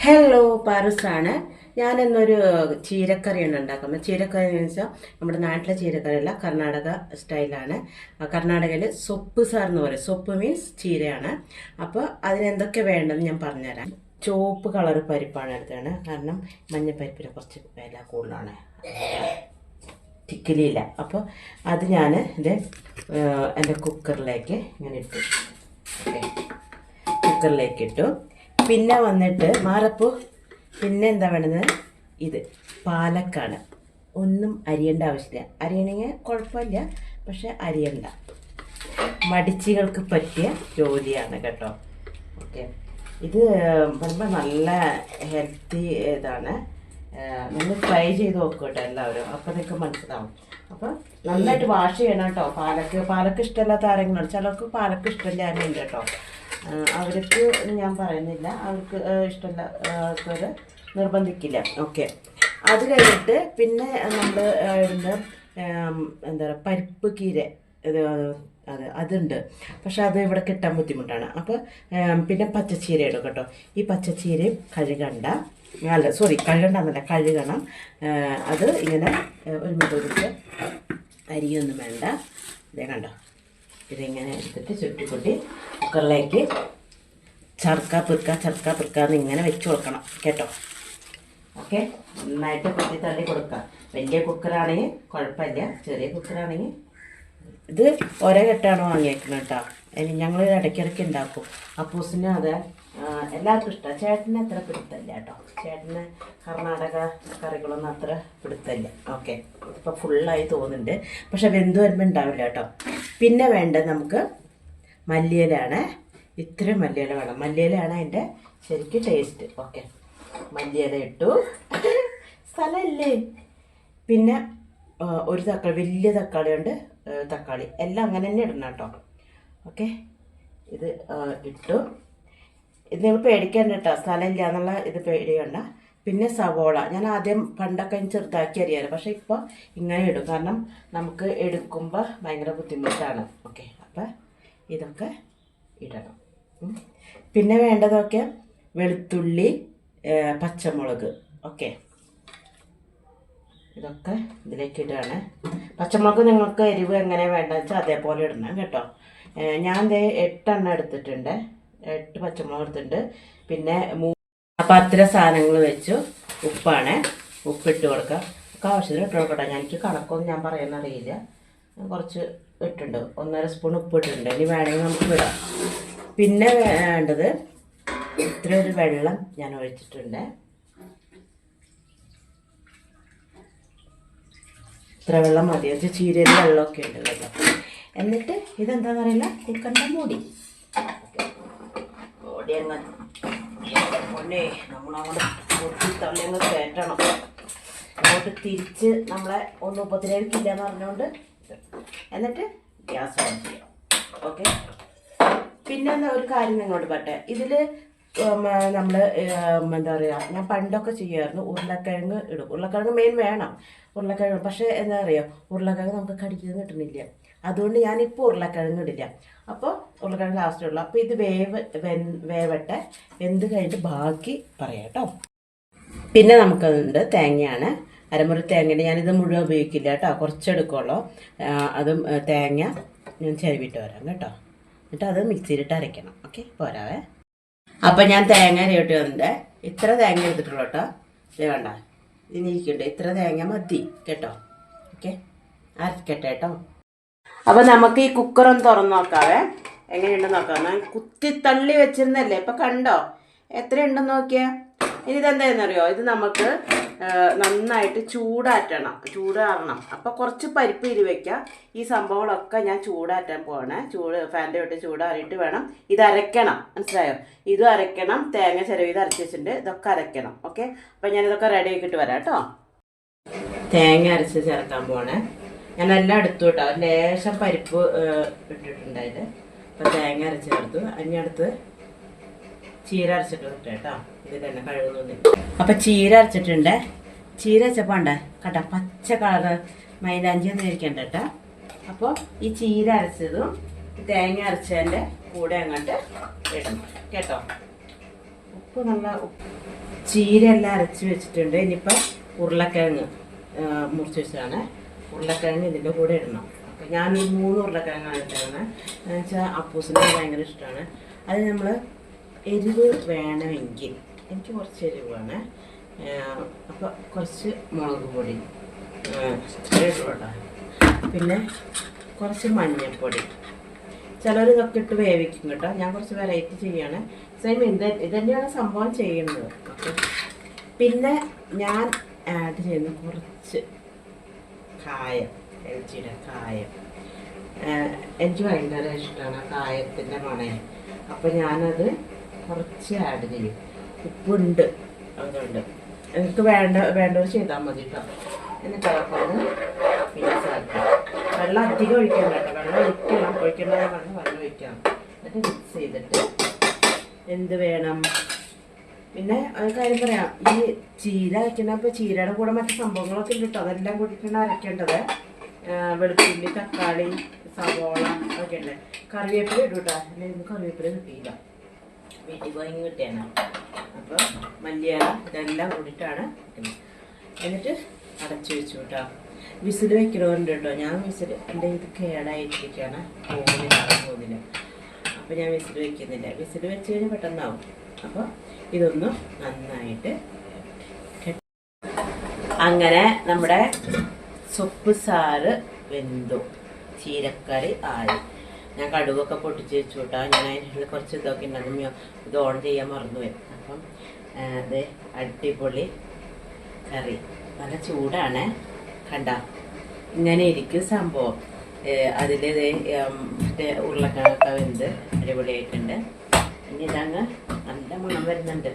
Hello പാറുസാണ്. ഞാനിന്നൊരു ചീരക്കറിയാണ് ഉണ്ടാക്കുന്നത്. ചീരക്കറി എന്ന് വെച്ചാൽ നമ്മുടെ നാട്ടിലെ ചീരക്കറിയല്ല, കർണാടക സ്റ്റൈലാണ്. കർണാടകയിൽ സൊപ്പ് സാർ എന്ന് പറയും. സൊപ്പ് മീൻസ് ചീരയാണ്. അപ്പോൾ അതിനെന്തൊക്കെ വേണ്ടെന്ന് ഞാൻ പറഞ്ഞുതരാം. ചുവപ്പ് കളർ പരിപ്പാണ് എടുത്തതാണ്, കാരണം മഞ്ഞപ്പരിപ്പിന് കുറച്ച് വില കൂടുതലാണ്, ടിക്കിലിയില്ല. അപ്പോൾ അത് ഞാൻ ഇത് എൻ്റെ കുക്കറിലേക്ക് ഇങ്ങനെ ഇട്ടു. ഓക്കെ, കുക്കറിലേക്ക് ഇട്ടു. പിന്നെ വന്നിട്ട് മാറപ്പൂ, പിന്നെ എന്താ വേണ്ടത്, ഇത് പാലക്കാണ്. ഒന്നും അരിയേണ്ട ആവശ്യമില്ല. അരിയണമെങ്കിൽ കുഴപ്പമില്ല, പക്ഷെ അരിയണ്ട. മടിച്ചികൾക്ക് പറ്റിയ ജോലിയാണ് കേട്ടോ. ഓക്കെ, ഇത് പറയുമ്പോൾ നല്ല ഹെൽത്തി ഇതാണ്. നമ്മൾ ട്രൈ ചെയ്ത് നോക്കും കേട്ടോ എല്ലാവരും, അപ്പോൾ നിങ്ങൾക്ക് മനസ്സിലാവും. അപ്പോൾ നന്നായിട്ട് വാഷ് ചെയ്യണം കേട്ടോ. പാലക്ക് ഇഷ്ടമില്ലാത്ത ആരെങ്കിലും, ചിലർക്ക് പാലക്ക് ഇഷ്ടമില്ലാന്നുണ്ട് കേട്ടോ. അവർക്ക് ഞാൻ പറയുന്നില്ല, അവർക്ക് ഇഷ്ടമില്ലാത്തവർ നിർബന്ധിക്കില്ല. ഓക്കെ, അത് കഴിഞ്ഞിട്ട് പിന്നെ നമ്മൾ എന്താ പറയുക, പരിപ്പ് കീര അതുണ്ട്, പക്ഷെ അത് ഇവിടെ കിട്ടാൻ ബുദ്ധിമുട്ടാണ്. അപ്പോൾ പിന്നെ പച്ചച്ചീര ഇടും കേട്ടോ. ഈ പച്ചച്ചീരയും കഴുകണ്ട, കഴുകണം. അത് ഇങ്ങനെ ഒരു മിനിറ്റ് അരിയൊന്നും വേണ്ട. ഇതേ കണ്ടോ, ഇതിങ്ങനെ എടുത്തിട്ട് ചുറ്റിക്കൊട്ടി കുക്കറിലേക്ക് ചർക്ക പിറുക്കാന്ന് ഇങ്ങനെ വെച്ച് കൊടുക്കണം കേട്ടോ. ഓക്കെ, നന്നായിട്ട് കുത്തി തള്ളി കൊടുക്കാം. വലിയ കുക്കറാണെങ്കിൽ കുഴപ്പമില്ല, ചെറിയ കുക്കറാണെങ്കിൽ ഇത് ഒരേ കെട്ടാണ് വാങ്ങിയേക്കുന്നത് കേട്ടോ. ഞങ്ങൾ ഇടയ്ക്കിടയ്ക്ക് ഉണ്ടാക്കും. അപ്പൂസിന് അത് എല്ലാവർക്കും ഇഷ്ടമാണ്. ചേട്ടന് അത്ര പിടുത്തല്ല കേട്ടോ. ചേട്ടന് കർണാടക കറികളൊന്നും അത്ര പിടുത്തല്ല. ഓക്കെ, ഇപ്പോൾ ഫുള്ളായി തോന്നുന്നുണ്ട്, പക്ഷെ വെന്ത് വരുമ്പോൾ ഉണ്ടാവില്ല കേട്ടോ. പിന്നെ വേണ്ടത് നമുക്ക് മല്ലിയിലാണ്. ഇത്രയും മല്ലിയില വേണം. മല്ലിയിലാണ് അതിൻ്റെ ശരിക്കും ടേസ്റ്റ്. ഓക്കെ, മല്ലിയില ഇട്ടു, സ്ഥലമില്ലേ. പിന്നെ ഒരു തക്കാളി, വലിയ തക്കാളി ഉണ്ട്, തക്കാളി എല്ലാം അങ്ങനെ തന്നെ ഇടണം കേട്ടോ. ഓക്കെ, ഇത് ഇട്ടു. ഇത് നിങ്ങൾ പേടിക്കേണ്ട കേട്ടോ, സ്ഥലമില്ല എന്നുള്ള ഇത് പേടിക്കണ്ട. പിന്നെ സവോള ഞാൻ ആദ്യം പണ്ടൊക്കെ ചെറുതാക്കി അരിയാറ്, പക്ഷെ ഇപ്പോൾ ഇങ്ങനെ ഇടും, കാരണം നമുക്ക് എടുക്കുമ്പോൾ ഭയങ്കര ബുദ്ധിമുട്ടാണ്. ഓക്കെ, അപ്പം ഇതൊക്കെ ഇടണം. പിന്നെ വേണ്ടതൊക്കെ വെളുത്തുള്ളി, പച്ചമുളക്. ഓക്കെ, ഇതൊക്കെ ഇതിലേക്ക് ഇടുകയാണ്. പച്ചമുളക് നിങ്ങൾക്ക് എരിവ് എങ്ങനെ വേണ്ടതെന്ന് വെച്ചാൽ അതേപോലെ ഇടണം കേട്ടോ. ഞാൻ 8 എടുത്തിട്ടുണ്ട്, 8 പച്ചമുളക് എടുത്തിട്ടുണ്ട്. പിന്നെ അപ്പം അത്ര സാധനങ്ങൾ വെച്ചു. ഉപ്പാണ്, ഉപ്പിട്ട് കൊടുക്കുക. ഒക്കെ ആവശ്യത്തിന് ഇട്ട് കൊടുക്കട്ടെ. എനിക്ക് കണക്കൊന്നും ഞാൻ പറയാനറിയില്ല, കുറച്ച് ഇട്ടുണ്ട്. 1.5 സ്പൂൺ ഉപ്പ് ഇട്ടിട്ടുണ്ട്. ഇനി വേണമെങ്കിൽ നമുക്ക് വിടാം. പിന്നെ വേണ്ടത് ഇത്ര ഒരു വെള്ളം ഞാൻ ഒഴിച്ചിട്ടുണ്ട്. ഇത്ര വെള്ളം മതി. വെച്ചാൽ ചീരയിൽ വെള്ളമൊക്കെ ഉണ്ട് കേട്ടോ. എന്നിട്ട് ഇതെന്താണെന്ന് അറിയില്ല, കുക്കറിൻ്റെ മൂടി അങ്ങ് പൊന്നെ നമ്മളങ്ങോട്ട് പൊട്ടി തള്ളി അങ്ങ് കയറ്റണം. അങ്ങോട്ട് തിരിച്ച് നമ്മളെ 1:37 എന്ന് പറഞ്ഞുകൊണ്ട് എന്നിട്ട് ഗ്യാസ് ഓൺ ചെയ്യാം. ഓക്കെ, പിന്നെ ഒരു കാര്യം നിങ്ങളോട് പറട്ടെ. ഇതിൽ നമ്മൾ എന്താ പറയുക, ഞാൻ പണ്ടൊക്കെ ചെയ്യുമായിരുന്നു, ഉരുളക്കിഴങ്ങ് ഇടും. ഉരുളക്കിഴങ്ങ് മെയിൻ വേണം, ഉരുളക്കിഴങ്ങ്. പക്ഷേ എന്താ പറയുക, ഉരുളക്കിഴങ്ങ് നമുക്ക് കടിക്കുന്നത് കിട്ടുന്നില്ല. അതുകൊണ്ട് ഞാനിപ്പോൾ ഉരുളക്കിഴങ്ങ് ഇടില്ല. അപ്പോൾ ഉരുളക്കിഴങ്ങ് ലാസ്റ്റ് ഉള്ളു. അപ്പോൾ ഇത് വേവട്ടെ. വെന്ത് കഴിഞ്ഞിട്ട് ബാക്കി പറയാം കേട്ടോ. പിന്നെ നമുക്കുണ്ട് തേങ്ങയാണ്, അരമുറി തേങ്ങ. ഞാനിത് മുഴുവൻ ഉപയോഗിക്കില്ല കേട്ടോ, കുറച്ചെടുക്കുള്ളൂ. അതും തേങ്ങ ഞാൻ ചെരുവിട്ട് വരാം കേട്ടോ. എന്നിട്ട് അത് മിക്സിയിലിട്ട് അരയ്ക്കണം. ഓക്കെ, പോരാവേ. അപ്പം ഞാൻ തേങ്ങ അരയോട്ട് വന്നിട്ട് ഇത്ര തേങ്ങ എടുത്തിട്ടുള്ളൂ കേട്ടോ. ഇത് വേണ്ട, ഇനി ഇരിക്കട്ടെ, ഇത്ര തേങ്ങ മതി കേട്ടോ. ഓക്കെ, അരക്കട്ടെ കേട്ടോ. അപ്പം നമുക്ക് ഈ കുക്കറൊന്ന് തുറന്ന് നോക്കാവേ, എങ്ങനെയുണ്ടെന്ന് നോക്കാം. ഞാൻ കുത്തി തള്ളി വെച്ചിരുന്നല്ലേ, ഇപ്പം കണ്ടോ എത്രയുണ്ടെന്ന് നോക്കിയാൽ. ഇനി ഇതെന്താണെന്നറിയോ, ഇത് നമുക്ക് നന്നായിട്ട് ചൂടാറണം. അപ്പോൾ കുറച്ച് പരിപ്പ് വയ്ക്കാം. ഈ സംഭവങ്ങളൊക്കെ ഞാൻ ചൂടാറ്റാൻ പോവാണ്. ഫാൻ്റെ വിട്ട് ചൂടാറിയിട്ട് വേണം ഇത് അരയ്ക്കണം, മനസ്സിലായോ? ഇതും അരയ്ക്കണം, തേങ്ങ ചിരവിത് അരച്ച് വെച്ചിട്ടുണ്ട്, ഇതൊക്കെ അരയ്ക്കണം. ഓക്കെ, അപ്പം ഞാനിതൊക്കെ റെഡി ആക്കിയിട്ട് വരാം കേട്ടോ. തേങ്ങ അരച്ച് ചേർക്കാൻ പോവാണ്. ഞാൻ എല്ലാം എടുത്തു കേട്ടോ. ലേശം പരിപ്പ് ഇട്ടിട്ടുണ്ടായത്. അപ്പം തേങ്ങ അരച്ച് ചേർത്തു. അതിനടുത്ത് ചീര അരച്ചിട്ട് കേട്ടോ. ഇത് തന്നെ കഴുകുന്നുണ്ട്. അപ്പം ചീര അരച്ചിട്ടുണ്ട്. ചീര അരച്ചപ്പോൾ ഉണ്ട് കേട്ടോ, പച്ച കളറ് മൈലാഞ്ചി ഒന്നും ഇരിക്കണ്ട കേട്ടോ. അപ്പോൾ ഈ ചീര അരച്ചതും തേങ്ങ അരച്ചതിൻ്റെ കൂടെ അങ്ങോട്ട് ഇടണം കേട്ടോ. ഉപ്പ് നല്ല ചീര എല്ലാം അരച്ച് വെച്ചിട്ടുണ്ട്. ഇനിയിപ്പോൾ ഉരുളക്കിഴങ്ങ് മുറിച്ച് വെച്ചതാണ്. ഉരുളക്കിഴങ്ങ് ഇതിൻ്റെ കൂടെ ഇടണം. അപ്പോൾ ഞാനൊരു 3 ഉരുളക്കിഴങ്ങാണ് ഇട്ടത്. എന്ന് വെച്ചാൽ അപ്പൂസിന് ഭയങ്കര ഇഷ്ടമാണ്. അത് നമ്മൾ എരിവ് വേണമെങ്കിൽ എനിക്ക് കുറച്ച് എരിവ് വേണേ. അപ്പോൾ കുറച്ച് മുളക് പൊടി ഇടൂട്ടോ. പിന്നെ കുറച്ച് മഞ്ഞൾപ്പൊടി. ചിലർ ഇതൊക്കെ ഇട്ട് വേവിക്കും കേട്ടോ. ഞാൻ കുറച്ച് വെറൈറ്റി ചെയ്യാണ്. സെയിം ഇതന്നെയാണ് സംഭവം ചെയ്യുന്നത്. ഓക്കെ. പിന്നെ ഞാൻ ആഡ് ചെയ്യുന്ന കുറച്ച് കായം, ഇറച്ചിയുടെ കായം. എനിക്ക് ഭയങ്കര ഇഷ്ടമാണ് കായത്തിൻ്റെ മണയം. അപ്പോൾ ഞാനത് കുറച്ച് ആഡ് ചെയ്യും. ഉപ്പുണ്ട്, അതുകൊണ്ട് എനിക്ക് വേണ്ടവർ ചെയ്താൽ മതി കേട്ടോ. എന്നിട്ട് അതൊക്കെ മിക്സ് ആക്കാം. വെള്ളം അധികം ഒഴിക്കണം കേട്ടോ. വെള്ളം ഒഴിക്കേണ്ടത് വെള്ളം ഒഴിക്കണം. എന്നിട്ട് മിക്സ് ചെയ്തിട്ട് എന്ത് വേണം. പിന്നെ ഒരു കാര്യം പറയാം, ഈ ചീര വയ്ക്കുന്നപ്പോൾ ചീരയുടെ കൂടെ മറ്റു സംഭവങ്ങളൊക്കെ ഉണ്ട് കേട്ടോ. അതെല്ലാം കൂടിയിട്ടാണ് അരയ്ക്കേണ്ടത്. വെളുത്തുള്ളി, തക്കാളി, സവോള ഒക്കെ ഉണ്ട്. കറിവേപ്പില ഇടും കേട്ടോ. അല്ലെങ്കിൽ കറിവേപ്പില കിട്ടിയില്ല, വീട്ടിൽ പോയി കിട്ടിയാണ്. അപ്പോൾ മല്ലിയില ഇതെല്ലാം കൂടിയിട്ടാണ് വെക്കുന്നത്. എന്നിട്ട് അടച്ചു വെച്ചു കേട്ടോ. വിസിൽ വെക്കണവരുണ്ട് കേട്ടോ. ഞാൻ വിസിൽ എൻ്റെ ഇത് കേടായിട്ടിരിക്കുകയാണ്, പോകുന്നില്ല. അപ്പോൾ ഞാൻ വിസിൽ വെക്കുന്നില്ല. വിസിൽ വെച്ച് കഴിഞ്ഞാൽ പെട്ടെന്നാവും. അപ്പോൾ ഇതൊന്ന് നന്നായിട്ട് അങ്ങനെ നമ്മുടെ സൊപ്പ് സാറ് വെന്തു. ചീരക്കറി ആയി. ഞാൻ കടുകൊക്കെ പൊട്ടിച്ച് വെച്ചു കേട്ടോ. ഞാൻ അതിനുള്ള കുറച്ച് ഇതൊക്കെ ഉണ്ടാകും. ഇത് ഓൺ ചെയ്യാൻ മറന്നുപോയി. അപ്പം അത് അടിപൊളി കറി. നല്ല ചൂടാണ് കണ്ട. ഇങ്ങനെ ഇരിക്കും സംഭവം. അതിൽ മറ്റേ ഉരുളക്കിഴങ്ങൊക്കെ വെന്ത് അടിപൊളിയായിട്ടുണ്ട്. ഇനി ഇതങ്ങ് നല്ല മണം വരുന്നുണ്ട്.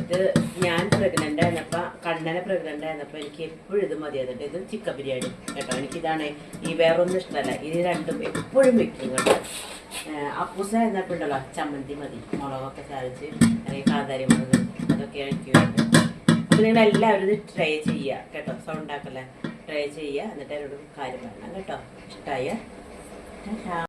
ഇത് ഞാൻ പ്രഗ്നൻ്റ് ആയിരുന്നപ്പോൾ, കണ്ണനെ പ്രഗ്നൻ്റ് ആയിരുന്നപ്പോൾ എനിക്ക് എപ്പോഴും ഇത് മതിയായിരുന്നു. ഇത് ചിക്കൻ ബിരിയാണി കേട്ടോ. എനിക്കിതാണ്, ഈ വേറൊന്നും ഇഷ്ടമല്ല. ഇത് രണ്ടും എപ്പോഴും വെക്കും കേട്ടോ. അപ്പൂസ എന്നപ്പോൾ ഉണ്ടല്ലോ ചമ്മന്തി മതി, മുളകൊക്കെ ചാലിച്ച് അല്ലെങ്കിൽ കാന്താരി മുളക് അതൊക്കെ എനിക്ക് വേണ്ടത്. അപ്പോൾ നിങ്ങളെല്ലാവരും ഇത് ട്രൈ ചെയ്യുക കേട്ടോ. സൗണ്ടാക്കല്ലേ, ട്രൈ ചെയ്യുക. എന്നിട്ട് അവരോട് കാര്യം പറയണം കേട്ടോ. ഇഷ്ടമായ